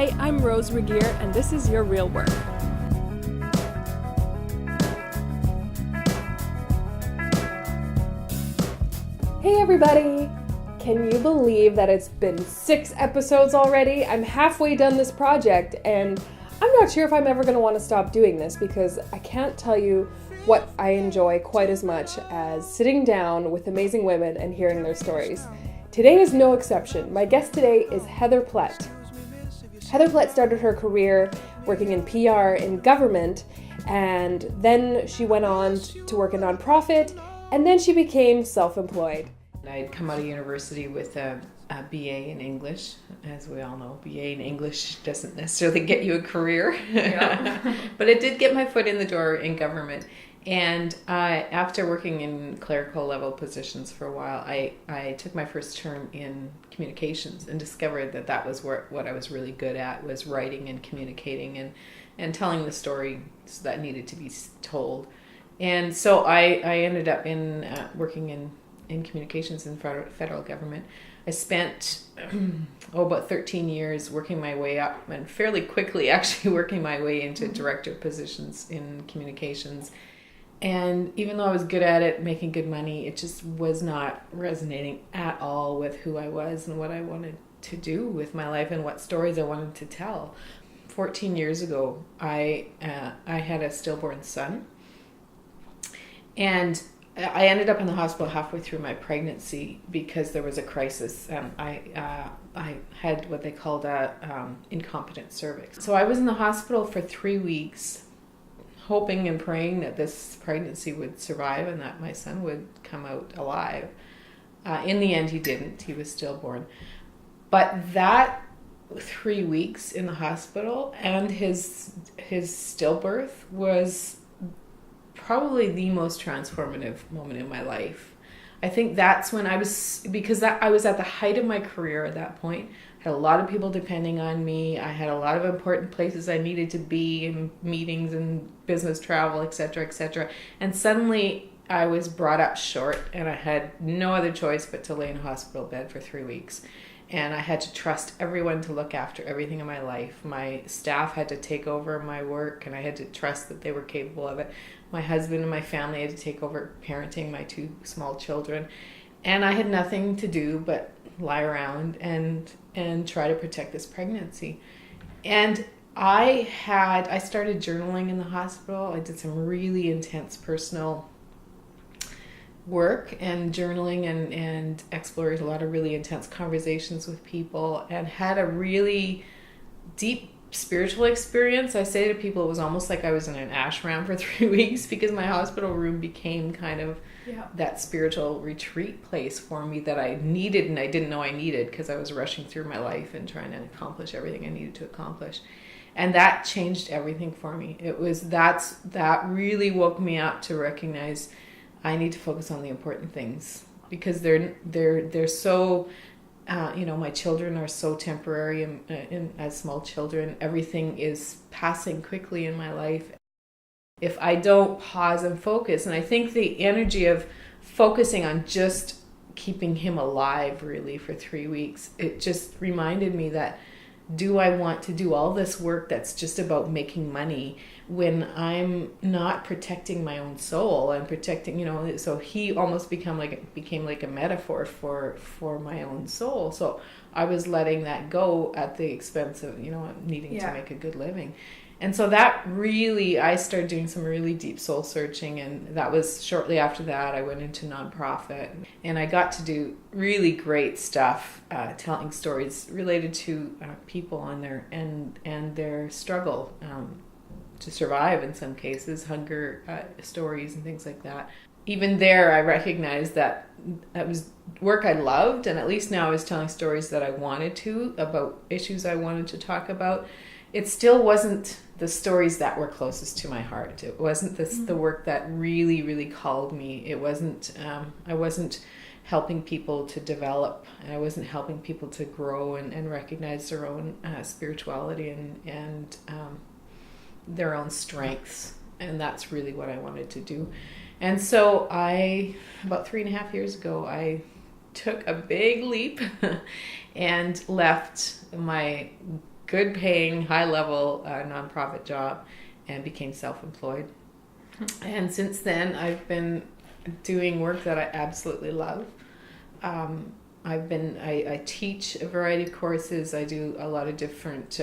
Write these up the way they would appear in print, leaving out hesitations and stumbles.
Hi, I'm Rose Regier, and this is Your Real Work. Hey everybody! Can you believe that it's been 6 episodes already? I'm halfway done this project, and I'm not sure if I'm ever going to want to stop doing this because I can't tell you what I enjoy quite as much as sitting down with amazing women and hearing their stories. Today is no exception. My guest today is Heather Plett. Heather Plett started her career working in PR in government, and then she went on to work in nonprofit, and then she became self-employed. I'd come out of university with a BA in English. As we all know, BA in English doesn't necessarily get you a career. Yeah. But it did get my foot in the door in government. And after working in clerical level positions for a while, I took my first term in communications and discovered that was what I was really good at, was writing and communicating and telling the stories that needed to be told. And so I ended up working in communications in federal government. I spent about 13 years working my way up, and fairly quickly actually working my way into director positions in communications. And even though I was good at it, making good money, it just was not resonating at all with who I was and what I wanted to do with my life and what stories I wanted to tell. 14 years ago, I had a stillborn son, and I ended up in the hospital halfway through my pregnancy because there was a crisis. I had what they called a incompetent cervix. So I was in the hospital for 3 weeks, hoping and praying that this pregnancy would survive and that my son would come out alive. In the end, he didn't. He was stillborn. But that 3 weeks in the hospital and his stillbirth was probably the most transformative moment in my life. I think that's when I was at the height of my career at that point. I had a lot of people depending on me. I had a lot of important places I needed to be in meetings and business travel, etc., etc. And suddenly I was brought up short and I had no other choice but to lay in a hospital bed for 3 weeks. And I had to trust everyone to look after everything in my life. My staff had to take over my work and I had to trust that they were capable of it. My husband and my family had to take over parenting my 2 small children. And I had nothing to do but lie around and try to protect this pregnancy. And I started journaling in the hospital. I did some really intense personal work and journaling and explored a lot of really intense conversations with people and had a really deep spiritual experience. I say to people it was almost like I was in an ashram for 3 weeks because my hospital room became kind of that spiritual retreat place for me that I needed and I didn't know I needed because I was rushing through my life and trying to accomplish everything I needed to accomplish. And that changed everything for me. That really woke me up to recognize I need to focus on the important things because they're so my children are so temporary and as small children. Everything is passing quickly in my life. If I don't pause and focus, and I think the energy of focusing on just keeping him alive really for 3 weeks, it just reminded me that do I want to do all this work that's just about making money when I'm not protecting my own soul and protecting, so he almost became like a metaphor for my own soul. So I was letting that go at the expense of, needing to make a good living. And so that really, I started doing some really deep soul searching, and that was shortly after that I went into nonprofit, and I got to do really great stuff, telling stories related to people and their struggle to survive in some cases, hunger stories and things like that. Even there, I recognized that was work I loved, and at least now I was telling stories that I wanted to, about issues I wanted to talk about. It still wasn't the stories that were closest to my heart. It wasn't the work that really, really called me. It wasn't, I wasn't helping people to develop, and I wasn't helping people to grow and recognize their own spirituality and their own strengths. And that's really what I wanted to do. And so about 3.5 years ago, I took a big leap and left my good paying, high level nonprofit job and became self-employed. And since then, I've been doing work that I absolutely love. I teach a variety of courses. I do a lot of different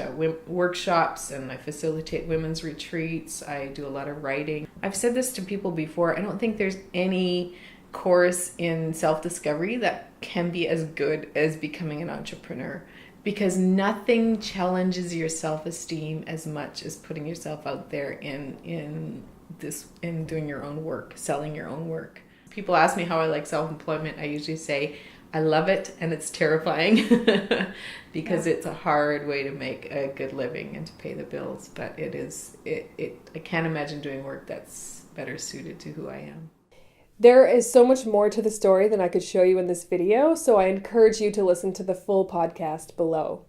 workshops, and I facilitate women's retreats. I do a lot of writing. I've said this to people before. I don't think there's any course in self-discovery that can be as good as becoming an entrepreneur, because nothing challenges your self-esteem as much as putting yourself out there in doing your own work, selling your own work. People ask me how I like self-employment. I usually say I love it, and it's terrifying because it's a hard way to make a good living and to pay the bills. But I can't imagine doing work that's better suited to who I am. There is so much more to the story than I could show you in this video, so I encourage you to listen to the full podcast below.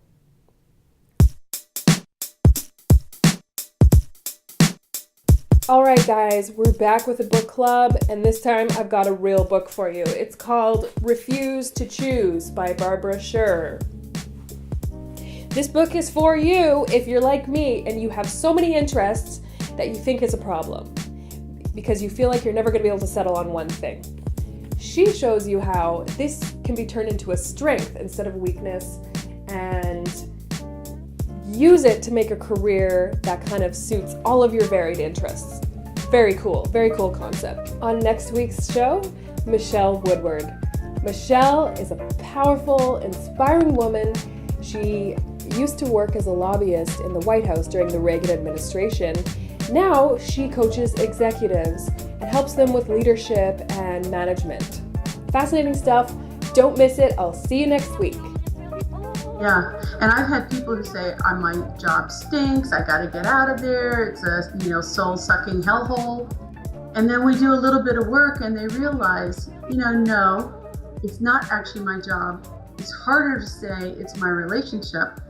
All right, guys, we're back with a book club, and this time I've got a real book for you. It's called Refuse to Choose by Barbara Sher. This book is for you if you're like me and you have so many interests that you think is a problem, because you feel like you're never going to be able to settle on one thing. She shows you how this can be turned into a strength instead of a weakness, and use it to make a career that kind of suits all of your varied interests. Very cool concept. On next week's show, Michelle Woodward. Michelle is a powerful, inspiring woman. She used to work as a lobbyist in the White House during the Reagan administration. Now she coaches executives and helps them with leadership and management. Fascinating stuff. Don't miss it. I'll see you next week. Yeah, and I've had people who say, my job stinks, I gotta get out of there, it's a soul-sucking hellhole. And then we do a little bit of work and they realize, no, it's not actually my job. It's harder to say it's my relationship